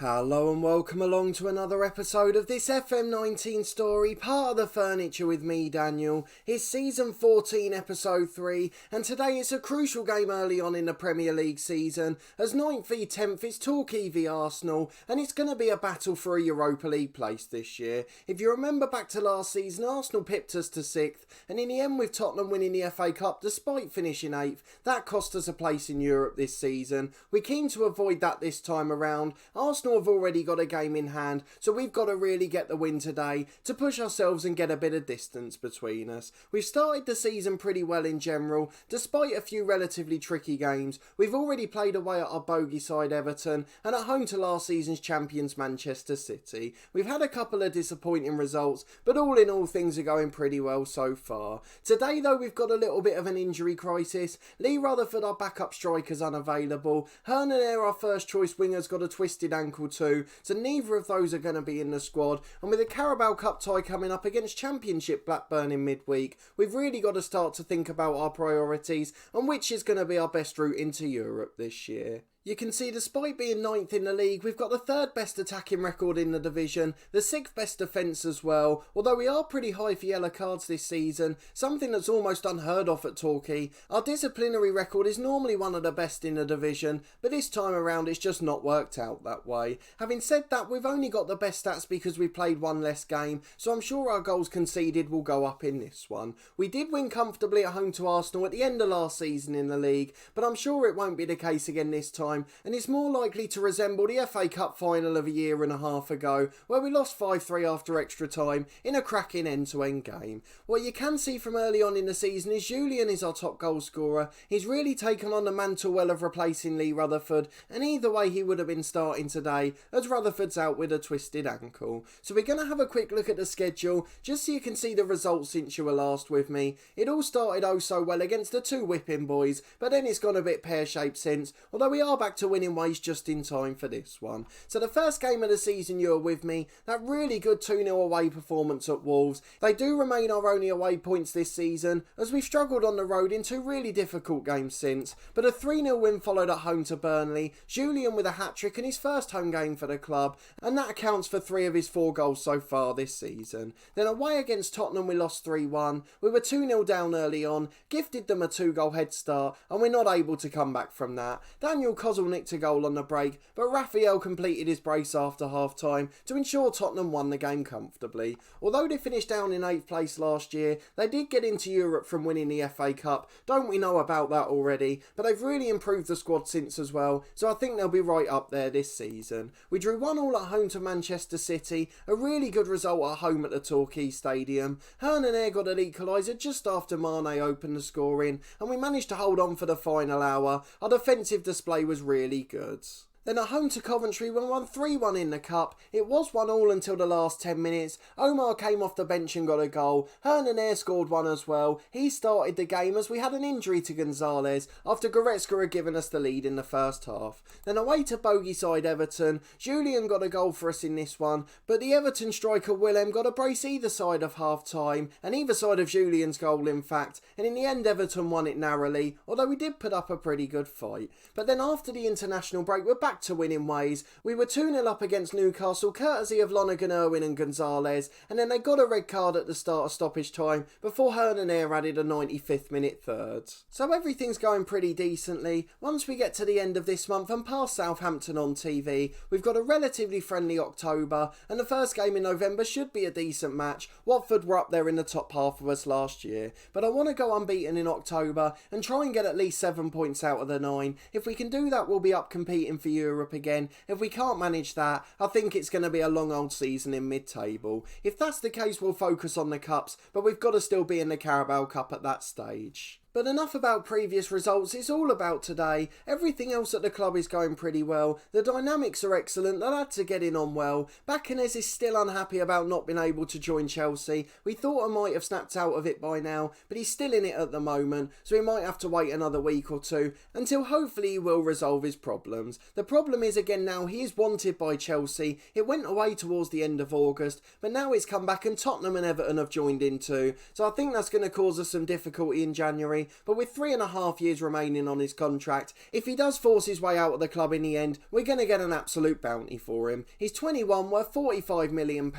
Hello and welcome along to another episode of this FM19 story, part of the Furniture with me, Daniel. It's season 14, episode 3, and today it's a crucial game early on in the Premier League season, as 9th v 10th it's Torquay v Arsenal, and it's going to be a battle for a Europa League place this year. If you remember back to last season, Arsenal pipped us to 6th, and in the end with Tottenham winning the FA Cup despite finishing 8th, that cost us a place in Europe this season. We're keen to avoid that this time around. Arsenal have already got a game in hand, so we've got to really get the win today to push ourselves and get a bit of distance between us. We've started the season pretty well in general, despite a few relatively tricky games. We've already played away at our bogey side Everton and at home to last season's champions Manchester City. We've had a couple of disappointing results, but all in all things are going pretty well so far. Today though we've got a little bit of an injury crisis. Lee Rutherford, our backup striker's unavailable. Hernan, our first choice winger's got a twisted ankle too, so neither of those are going to be in the squad, and with the Carabao Cup tie coming up against Championship Blackburn in midweek, we've really got to start to think about our priorities and which is going to be our best route into Europe this year. You can see despite being 9th in the league, we've got the 3rd best attacking record in the division, the 6th best defence as well, although we are pretty high for yellow cards this season, something that's almost unheard of at Torquay. Our disciplinary record is normally one of the best in the division, but this time around it's just not worked out that way. Having said that, we've only got the best stats because we played one less game, so I'm sure our goals conceded will go up in this one. We did win comfortably at home to Arsenal at the end of last season in the league, but I'm sure it won't be the case again this time, and it's more likely to resemble the FA Cup final of a year and a half ago, where we lost 5-3 after extra time in a cracking end-to-end game. What you can see from early on in the season is Julian is our top goal scorer. He's really taken on the mantle well of replacing Lee Rutherford, and either way he would have been starting today, as Rutherford's out with a twisted ankle. So we're going to have a quick look at the schedule, just so you can see the results since you were last with me. It all started oh so well against the two whipping boys, but then it's gone a bit pear-shaped since, although we are back to winning ways just in time for this one. So the first game of the season you were with me, that really good 2-0 away performance at Wolves. They do remain our only away points this season, as we've struggled on the road in 2 really difficult games since, but a 3-0 win followed at home to Burnley, Julian with a hat-trick in his first home game for the club, and that accounts for 3 of his 4 goals so far this season. Then away against Tottenham we lost 3-1, we were 2-0 down early on, gifted them a 2-goal head start, and we're not able to come back from that. Daniel Kozul nicked a goal on the break, but Raphael completed his brace after half-time to ensure Tottenham won the game comfortably. Although they finished down in 8th place last year, they did get into Europe from winning the FA Cup. Don't we know about that already? But they've really improved the squad since as well, so I think they'll be right up there this season. We drew 1-1 at home to Manchester City, a really good result at home at the Torquay Stadium. Hernan got an equaliser just after Mane opened the scoring, and we managed to hold on for the final hour. Our defensive display was really good. Then at home to Coventry, we won 3-1 in the Cup. It was 1-1 until the last 10 minutes. Omar came off the bench and got a goal. Hernan scored one as well. He started the game as we had an injury to Gonzalez after Goretzka had given us the lead in the first half. Then away to bogey side Everton, Julian got a goal for us in this one, but the Everton striker Willem got a brace either side of half time, and either side of Julian's goal in fact, and in the end Everton won it narrowly, although we did put up a pretty good fight. But then after the international break we're back to winning ways. We were 2-0 up against Newcastle courtesy of Lonergan, Irwin and Gonzalez, and then they got a red card at the start of stoppage time before Hernan added a 95th minute third. So everything's going pretty decently. Once we get to the end of this month and past Southampton on TV, we've got a relatively friendly October, and the first game in November should be a decent match. Watford were up there in the top half of us last year, but I want to go unbeaten in October and try and get at least 7 points out of the 9. If we can do that, we'll be up competing for Europe again. If we can't manage that, I think it's going to be a long old season in mid-table. If that's the case, we'll focus on the cups, but we've got to still be in the Carabao Cup at that stage. But enough about previous results, it's all about today. Everything else at the club is going pretty well. The dynamics are excellent, the lads are getting on well. Baccanes is still unhappy about not being able to join Chelsea. We thought I might have snapped out of it by now, but he's still in it at the moment, so we might have to wait another week or two until hopefully he will resolve his problems. The problem is again now he is wanted by Chelsea. It went away towards the end of August, but now it's come back and Tottenham and Everton have joined in too. So I think that's going to cause us some difficulty in January. unfortunately, but with 3.5 years remaining on his contract, if he does force his way out of the club in the end, we're going to get an absolute bounty for him. He's 21, worth £45 million.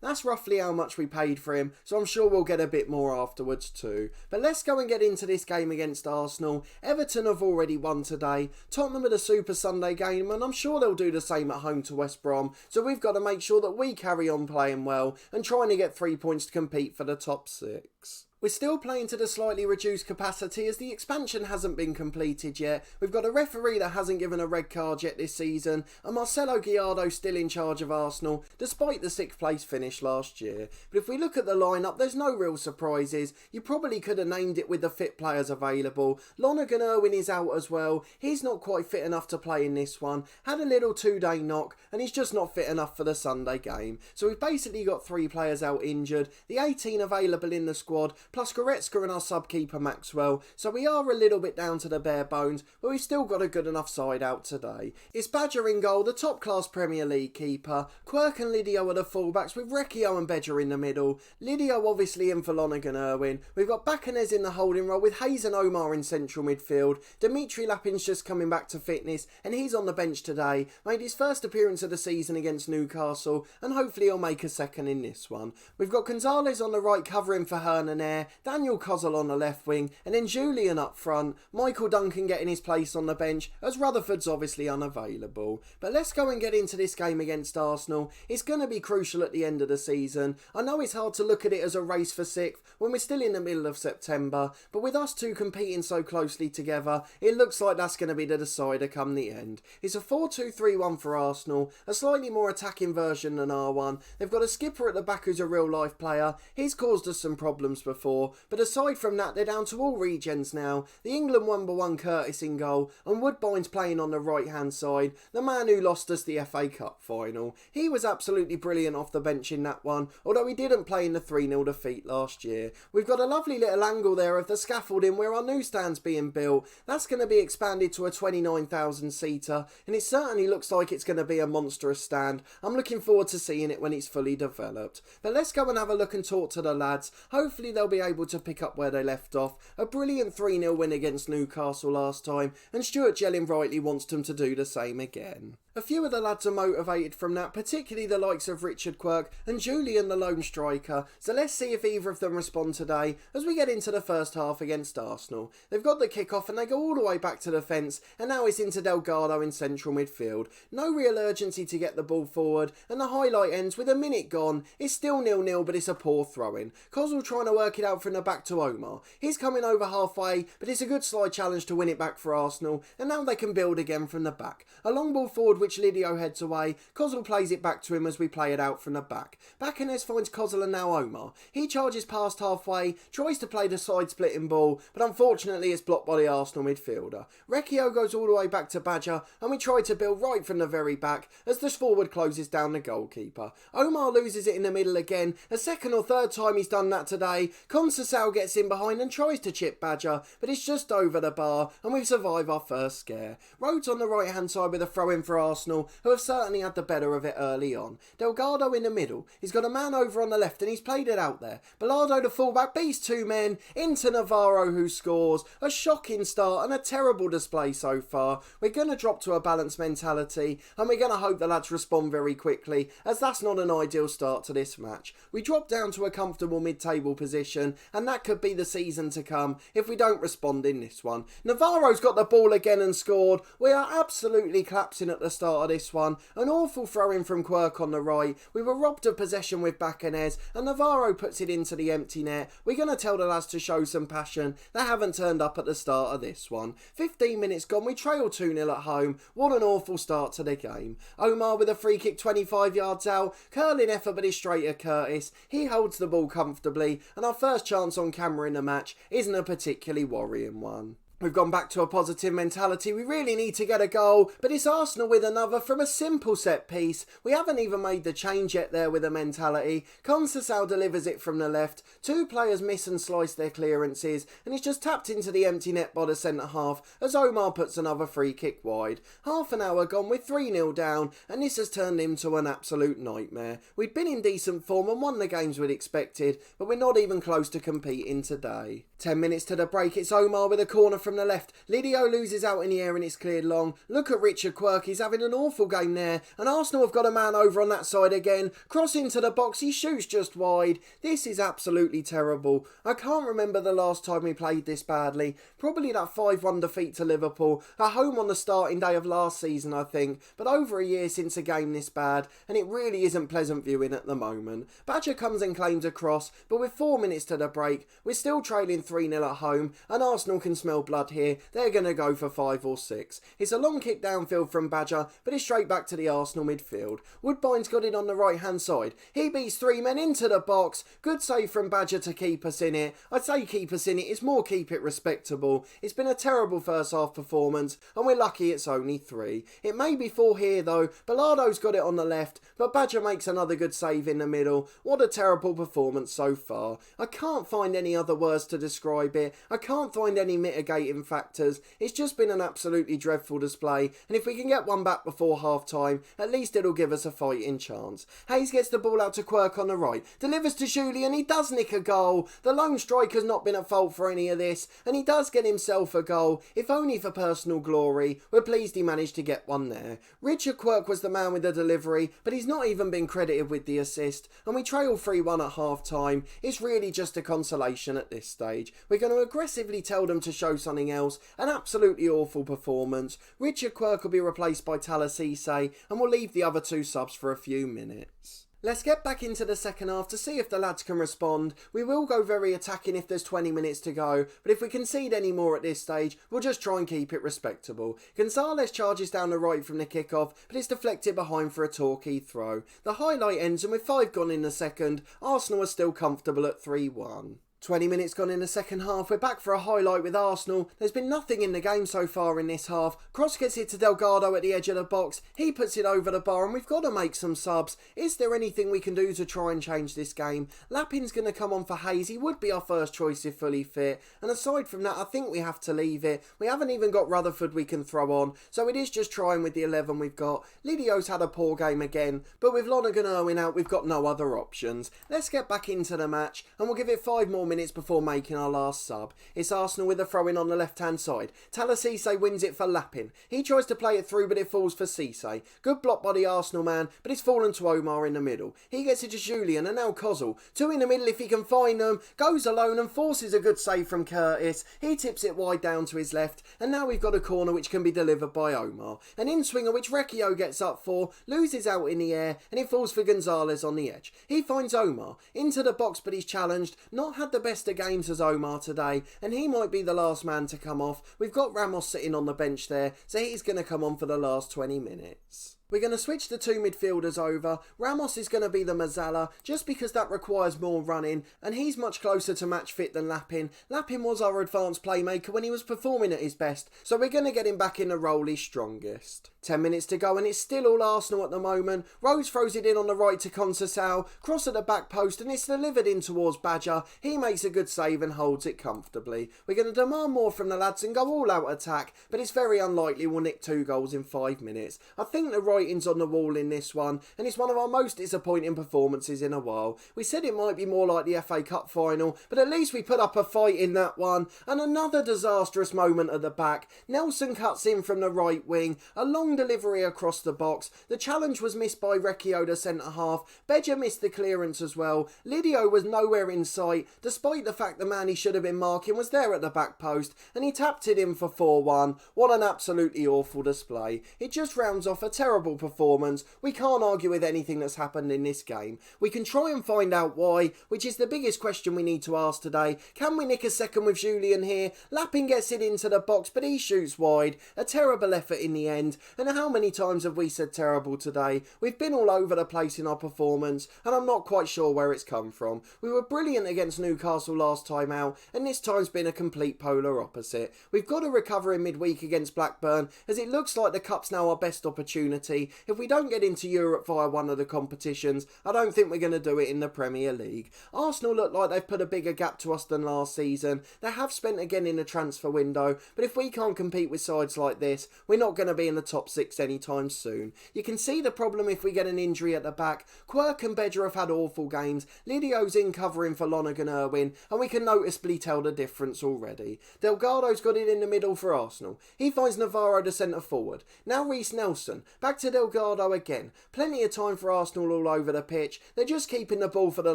That's roughly how much we paid for him, so I'm sure we'll get a bit more afterwards too. But let's go and get into this game against Arsenal. Everton have already won today. Tottenham are the Super Sunday game, and I'm sure they'll do the same at home to West Brom, so we've got to make sure that we carry on playing well and trying to get 3 points to compete for the top 6. We're still playing to the slightly reduced capacity as the expansion hasn't been completed yet. We've got a referee that hasn't given a red card yet this season, and Marcelo Gallardo still in charge of Arsenal despite the 6th place finish last year. But if we look at the lineup, there's no real surprises. You probably could have named it with the fit players available. Lonergan Irwin is out as well. He's not quite fit enough to play in this one. Had a little 2-day knock and he's just not fit enough for the Sunday game. So we've basically got 3 players out injured, the 18 available in the squad, plus Goretzka and our sub-keeper Maxwell, so we are a little bit down to the bare bones, but we've still got a good enough side out today. It's Badger in goal, the top-class Premier League keeper. Quirk and Lidio are the fullbacks, with Recchio and Bedger in the middle. Lidio obviously in for Lonergan Irwin. We've got Bacanez in the holding role, with Hayes and Omar in central midfield. Dimitri Lapin's just coming back to fitness, and he's on the bench today. Made his first appearance of the season against Newcastle, and hopefully he'll make a second in this one. We've got Gonzalez on the right covering for Hernan, Daniel Kozzel on the left wing, and then Julian up front. Michael Duncan getting his place on the bench, as Rutherford's obviously unavailable. But let's go and get into this game against Arsenal. It's going to be crucial at the end of the season. I know it's hard to look at it as a race for 6th when we're still in the middle of September, but with us two competing so closely together, it looks like that's going to be the decider come the end. It's a 4-2-3-1 for Arsenal, a slightly more attacking version than our one. They've got a skipper at the back who's a real life player. He's caused us some problems before, but aside from that, they're down to all regens now. The England 1-1 Curtis in goal, and Woodbine's playing on the right hand side, the man who lost us the FA Cup final. He was absolutely brilliant off the bench in that one, although he didn't play in the 3-0 defeat last year. We've got a lovely little angle there of the scaffolding where our new stand's being built. That's going to be expanded to a 29,000 seater, and it certainly looks like it's going to be a monstrous stand. I'm looking forward to seeing it when it's fully developed. But let's go and have a look and talk to the lads. Hopefully they'll be able to pick up where they left off. A brilliant 3-0 win against Newcastle last time, and Stuart Jelling rightly wants them to do the same again. A few of the lads are motivated from that, particularly the likes of Richard Quirk and Julian the lone striker, so let's see if either of them respond today as we get into the first half against Arsenal. They've got the kick-off and they go all the way back to the fence, and now it's into Delgado in central midfield. No real urgency to get the ball forward, and the highlight ends with a minute gone. It's still 0-0, but it's a poor throw-in. Kozzel trying to work it out from the back to Omar. He's coming over halfway, but it's a good slide challenge to win it back for Arsenal, and now they can build again from the back. A long ball forward which Lidio heads away. Kozzel plays it back to him as we play it out from the back. Bacanez finds Kozzel and now Omar. He charges past halfway, tries to play the side splitting ball, but unfortunately it's blocked by the Arsenal midfielder. Recchio goes all the way back to Badger, and we try to build right from the very back as the forward closes down the goalkeeper. Omar loses it in the middle again, a second or third time he's done that today. Conceição gets in behind and tries to chip Badger, but it's just over the bar, and we survive our first scare. Rhodes on the right hand side with a throw in for Arsenal, who have certainly had the better of it early on. Delgado in the middle. He's got a man over on the left and he's played it out there. Bilardo the fullback beats 2 men into Navarro who scores. A shocking start and a terrible display so far. We're going to drop to a balanced mentality and we're going to hope the lads respond very quickly, as that's not an ideal start to this match. We drop down to a comfortable mid-table position and that could be the season to come if we don't respond in this one. Navarro's got the ball again and scored. We are absolutely collapsing at the start of this one. An awful throw-in from Quirk on the right. We were robbed of possession with Bacanez and Navarro puts it into the empty net. We're going to tell the lads to show some passion. They haven't turned up at the start of this one. 15 minutes gone, we trail 2-0 at home. What an awful start to the game. Omar with a free kick 25 yards out. Curling effort but it's straight at Curtis. He holds the ball comfortably and our first chance on camera in the match isn't a particularly worrying one. We've gone back to a positive mentality. We really need to get a goal, but it's Arsenal with another from a simple set piece. We haven't even made the change yet there with a mentality. Conceição delivers it from the left. Two players miss and slice their clearances, and it's just tapped into the empty net by the centre half as Omar puts another free kick wide. Half an hour gone with 3-0 down, and this has turned into an absolute nightmare. We'd been in decent form and won the games we'd expected, but we're not even close to competing today. 10 minutes to the break, it's Omar with a corner from the left. Lidio loses out in the air and it's cleared long. Look at Richard Quirk, he's having an awful game there. And Arsenal have got a man over on that side again. Cross into the box, he shoots just wide. This is absolutely terrible. I can't remember the last time we played this badly. Probably that 5-1 defeat to Liverpool. At home on the starting day of last season, I think. But over a year since a game this bad. And it really isn't pleasant viewing at the moment. Badger comes and claims a cross. But with 4 minutes to the break, we're still trailing 3-0 at home, and Arsenal can smell blood here. They're going to go for 5 or 6. It's a long kick downfield from Badger, but it's straight back to the Arsenal midfield. Woodbine's got it on the right hand side. He beats 3 men into the box. Good save from Badger to keep us in it. I'd say keep us in it, it's more keep it respectable. It's been a terrible first half performance, and we're lucky it's only 3. It may be 4 here though. Bilardo's got it on the left, but Badger makes another good save in the middle. What a terrible performance so far. I can't find any other words to describe it. I can't find any mitigating factors. It's just been an absolutely dreadful display, and if we can get one back before half time, at least it'll give us a fighting chance. Hayes gets the ball out to Quirk on the right, delivers to Julian, he does nick a goal. The lone striker's not been at fault for any of this, and he does get himself a goal, if only for personal glory. We're pleased he managed to get one there. Richard Quirk was the man with the delivery, but he's not even been credited with the assist, and we trail 3-1 at half time. It's really just a consolation at this stage. We're going to aggressively tell them to show something else. An absolutely awful performance. Richard Quirk will be replaced by Talasise, and we'll leave the other 2 subs for a few minutes. Let's get back into the second half to see if the lads can respond. We will go very attacking if there's 20 minutes to go, but if we concede any more at this stage, we'll just try and keep it respectable. Gonzalez charges down the right from the kickoff, but it's deflected behind for a Torquay throw. The highlight ends, and with 5 gone in the second, Arsenal are still comfortable at 3-1. 20 minutes gone in the second half, we're back for a highlight with Arsenal. There's been nothing in the game so far in this half. Cross gets it to Delgado at the edge of the box. He puts it over the bar and we've got to make some subs. Is there anything we can do to try and change this game? Lappin's going to come on for Hayes. He would be our first choice if fully fit. And aside from that, I think we have to leave it. We haven't even got Rutherford we can throw on. So it is just trying with the 11 we've got. Lidio's had a poor game again. But with Lonergan and Owen out, we've got no other options. Let's get back into the match and we'll give it 5 more minutes before making our last sub. It's Arsenal with a throw in on the left hand side. Talasise wins it for Lappin. He tries to play it through but it falls for Cisse. Good block by the Arsenal man, but it's fallen to Omar in the middle. He gets it to Julian and now Kozel. 2 in the middle if he can find them. Goes alone and forces a good save from Curtis. He tips it wide down to his left and now we've got a corner which can be delivered by Omar. An in-swinger which Recchio gets up for, loses out in the air and it falls for Gonzalez on the edge. He finds Omar into the box but he's challenged. Not had the best of games as Omar today and he might be the last man to come off. We've got Ramos sitting on the bench there, so he's going to come on for the last 20 minutes. We're going to switch the 2 midfielders over. Ramos is going to be the Mazzala just because that requires more running and he's much closer to match fit than Lappin. Lappin was our advanced playmaker when he was performing at his best, so we're going to get him back in the role he's strongest. 10 minutes to go and it's still all Arsenal at the moment. Rose throws it in on the right to Conceição, cross at the back post and it's delivered in towards Badger. He makes a good save and holds it comfortably. We're going to demand more from the lads and go all out attack, but it's very unlikely we'll nick 2 goals in 5 minutes. I think the writing's on the wall in this one and it's one of our most disappointing performances in a while. We said it might be more like the FA Cup final, but at least we put up a fight in that one. And another disastrous moment at the back. Nelson cuts in from the right wing, a long delivery across the box. The challenge was missed by Recchio, the centre half. Bedger missed the clearance as well. Lidio was nowhere in sight, despite the fact the man he should have been marking was there at the back post, and he tapped it in for 4-1. What an absolutely awful display. It just rounds off a terrible terrible performance. We can't argue with anything that's happened in this game. We can try and find out why, which is the biggest question we need to ask today. Can we nick a second with Julian here? Lappin gets it into the box, but he shoots wide. A terrible effort in the end. And how many times have we said terrible today? We've been all over the place in our performance, and I'm not quite sure where it's come from. We were brilliant against Newcastle last time out, and this time's been a complete polar opposite. We've got to recover in midweek against Blackburn, as it looks like the Cup's now our best opportunity. If we don't get into Europe via one of the competitions, I don't think we're going to do it in the Premier League. Arsenal look like they've put a bigger gap to us than last season. They have spent again in the transfer window, but if we can't compete with sides like this, we're not going to be in the top 6 anytime soon. You can see the problem if we get an injury at the back. Quirk and Bedger have had awful games. Lidio's in covering for Lonergan Irwin, and we can noticeably tell the difference already. Delgado's got it in the middle for Arsenal. He finds Navarro the centre forward. Now Reece Nelson. Back to Delgado again. Plenty of time for Arsenal all over the pitch. They're just keeping the ball for the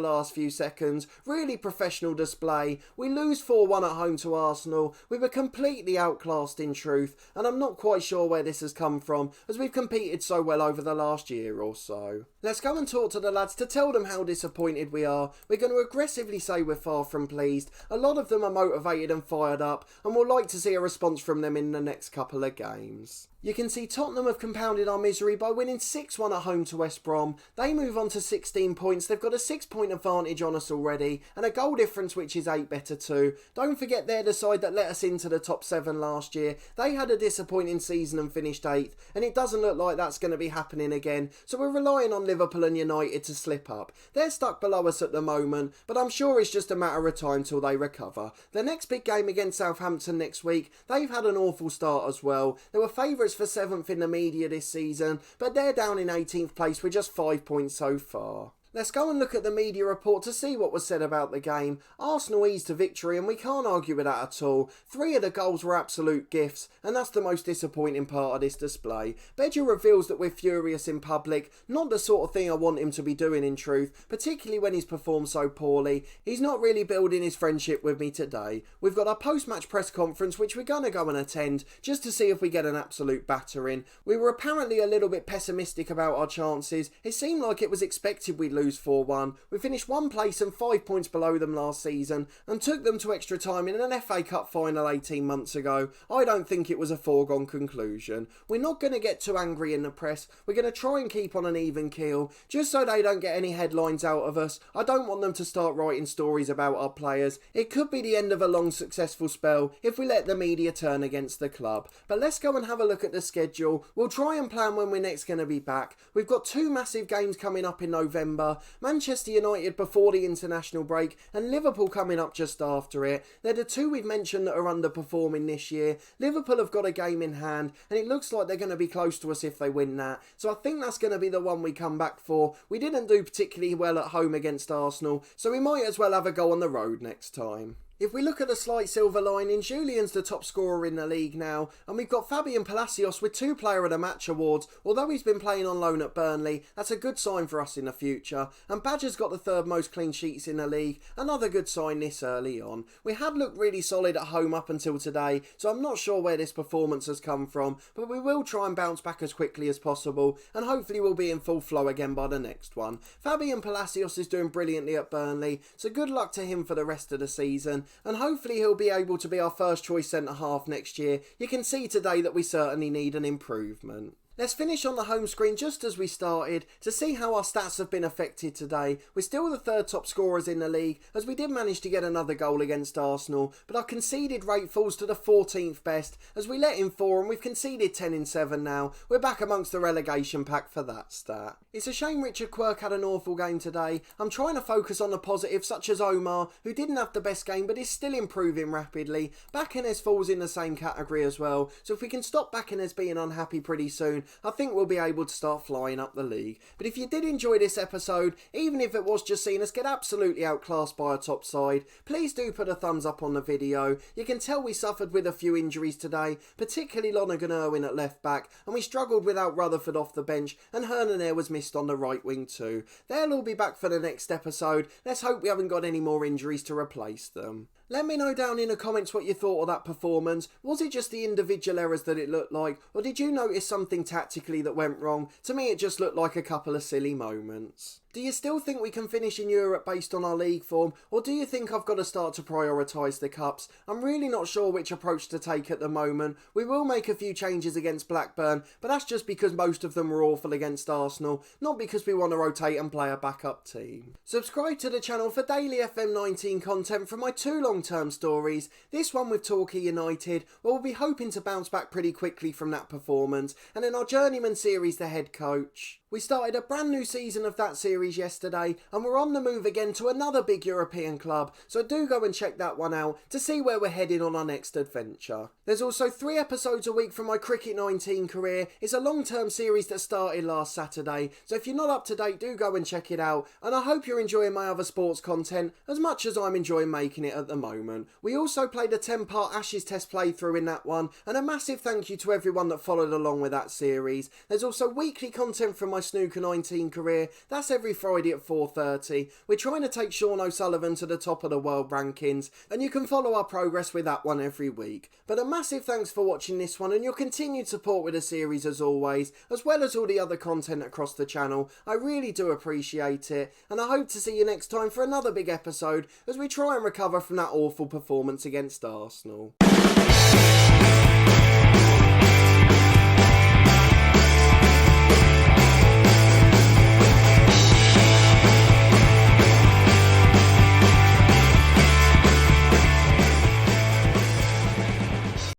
last few seconds. Really professional display. We lose 4-1 at home to Arsenal. We were completely outclassed in truth, and I'm not quite sure where this has come from, as we've competed so well over the last year or so. Let's go and talk to the lads to tell them how disappointed we are. We're going to aggressively say we're far from pleased. A lot of them are motivated and fired up, and we'll like to see a response from them in the next couple of games. You can see Tottenham have compounded our misery by winning 6-1 at home to West Brom. They move on to 16 points. They've got a 6-point advantage on us already, and a goal difference which is 8 better too. Don't forget they're the side that let us into the top 7 last year. They had a disappointing season and finished 8th, and it doesn't look like that's going to be happening again. So we're relying on Liverpool and United to slip up. They're stuck below us at the moment, but I'm sure it's just a matter of time till they recover. The next big game against Southampton next week, they've had an awful start as well. They were favourites for 7th in the media this season, but they're down in 18th place with just 5 points so far. Let's go and look at the media report to see what was said about the game. Arsenal eased to victory, and we can't argue with that at all. 3 of the goals were absolute gifts, and that's the most disappointing part of this display. Bedger reveals that we're furious in public, not the sort of thing I want him to be doing in truth, particularly when he's performed so poorly. He's not really building his friendship with me today. We've got our post-match press conference, which we're going to go and attend, just to see if we get an absolute battering. We were apparently a little bit pessimistic about our chances. It seemed like it was expected we'd lose 4-1. We finished 1 place and 5 points below them last season and took them to extra time in an FA Cup final 18 months ago. I don't think it was a foregone conclusion. We're not going to get too angry in the press. We're going to try and keep on an even keel, just so they don't get any headlines out of us. I don't want them to start writing stories about our players. It could be the end of a long successful spell if we let the media turn against the club. But let's go and have a look at the schedule. We'll try and plan when we're next going to be back. We've got 2 massive games coming up in November. Manchester United before the international break and Liverpool coming up just after it. They're the 2 we've mentioned that are underperforming this year. Liverpool have got a game in hand, and it looks like they're going to be close to us if they win that. So I think that's going to be the one we come back for. We didn't do particularly well at home against Arsenal, so we might as well have a go on the road next time. If we look at the slight silver lining, Julian's the top scorer in the league now, and we've got Fabian Palacios with 2 Player of the Match awards. Although he's been playing on loan at Burnley, that's a good sign for us in the future. And Badger's got the 3rd most clean sheets in the league, another good sign this early on. We had looked really solid at home up until today, so I'm not sure where this performance has come from, but we will try and bounce back as quickly as possible, and hopefully we'll be in full flow again by the next one. Fabian Palacios is doing brilliantly at Burnley, so good luck to him for the rest of the season, and hopefully he'll be able to be our first choice centre half next year. You can see today that we certainly need an improvement. Let's finish on the home screen just as we started to see how our stats have been affected today. We're still the 3rd top scorers in the league, as we did manage to get another goal against Arsenal, but our conceded rate falls to the 14th best as we let in 4 and we've conceded 10 in 7 now. We're back amongst the relegation pack for that stat. It's a shame Richard Quirk had an awful game today. I'm trying to focus on the positives such as Omar, who didn't have the best game but is still improving rapidly. Bacanes falls in the same category as well, so if we can stop Bacanes being unhappy pretty soon, I think we'll be able to start flying up the league. But if you did enjoy this episode, even if it was just seeing us get absolutely outclassed by a top side, please do put a thumbs up on the video. You can tell we suffered with a few injuries today, particularly Lonergan Irwin at left back, and we struggled without Rutherford off the bench, and Hernaner was missed on the right wing too. They'll all be back for the next episode. Let's hope we haven't got any more injuries to replace them. Let me know down in the comments what you thought of that performance. Was it just the individual errors that it looked like, or did you notice something tactically that went wrong? To me it just looked like a couple of silly moments. Do you still think we can finish in Europe based on our league form, or do you think I've got to start to prioritise the cups? I'm really not sure which approach to take at the moment. We will make a few changes against Blackburn, but that's just because most of them were awful against Arsenal, not because we want to rotate and play a backup team. Subscribe to the channel for daily FM19 content from my 2 long-term stories, this one with Torquay United, where we'll be hoping to bounce back pretty quickly from that performance, and in our Journeyman series, The Head Coach. We started a brand new season of that series yesterday, and we're on the move again to another big European club, so do go and check that one out to see where we're heading on our next adventure. There's also 3 episodes a week from my Cricket 19 career. It's a long-term series that started last Saturday, so if you're not up to date, do go and check it out, and I hope you're enjoying my other sports content as much as I'm enjoying making it at the moment. We also played a 10-part Ashes Test playthrough in that one, and a massive thank you to everyone that followed along with that series. There's also weekly content from my Snooker 19 career. That's every Friday at 4:30. We're trying to take Sean O'Sullivan to the top of the world rankings, and you can follow our progress with that one every week. But a massive thanks for watching this one and your continued support with the series as always, as well as all the other content across the channel. I really do appreciate it, and I hope to see you next time for another big episode as we try and recover from that awful performance against Arsenal.